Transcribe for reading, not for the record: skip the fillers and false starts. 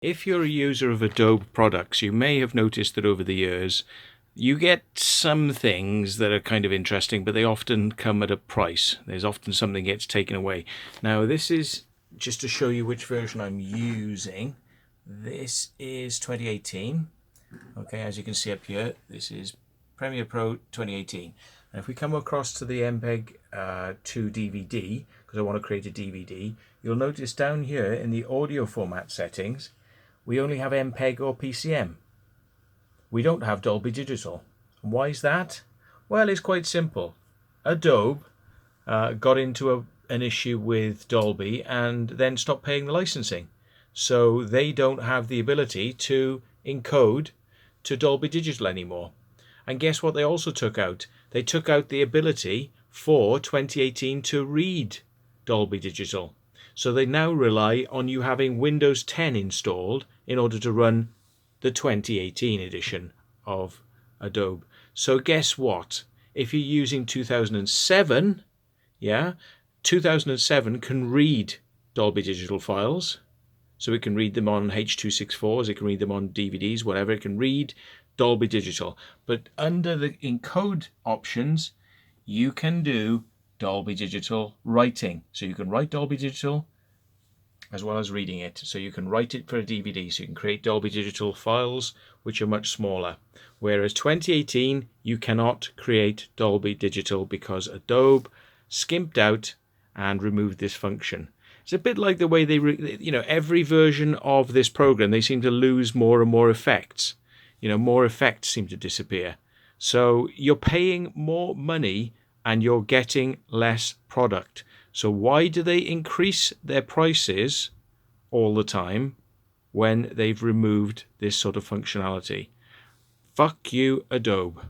If you're a user of Adobe products, you may have noticed that over the years, you get some things that are kind of interesting, but they often come at a price. There's often something gets taken away. Now, this is just to show you which version I'm using. This is 2018. Okay, as you can see up here, this is Premiere Pro 2018. And if we come across to the MPEG 2 DVD, because I want to create a DVD, you'll notice down here in the audio format settings, we only have MPEG or PCM. We don't have Dolby Digital. Why is that? Well, it's quite simple. Adobe got into an issue with Dolby and then stopped paying the licensing. So they don't have the ability to encode to Dolby Digital anymore. And guess what they also took out? They took out the ability for 2018 to read Dolby Digital. So they now rely on you having Windows 10 installed in order to run the 2018 edition of Adobe. So guess what? If you're using 2007, 2007 can read Dolby Digital files. So it can read them on H.264s, it can read them on DVDs, whatever. It can read Dolby Digital. But under the encode options, you can do Dolby Digital writing. So you can write Dolby Digital as well as reading it. So you can write it for a DVD. So you can create Dolby Digital files which are much smaller. Whereas 2018, you cannot create Dolby Digital because Adobe skimped out and removed this function. It's a bit like the way they, every version of this program, they seem to lose more and more effects. More effects seem to disappear. So you're paying more money and you're getting less product. So why do they increase their prices all the time when they've removed this sort of functionality? Fuck you, Adobe.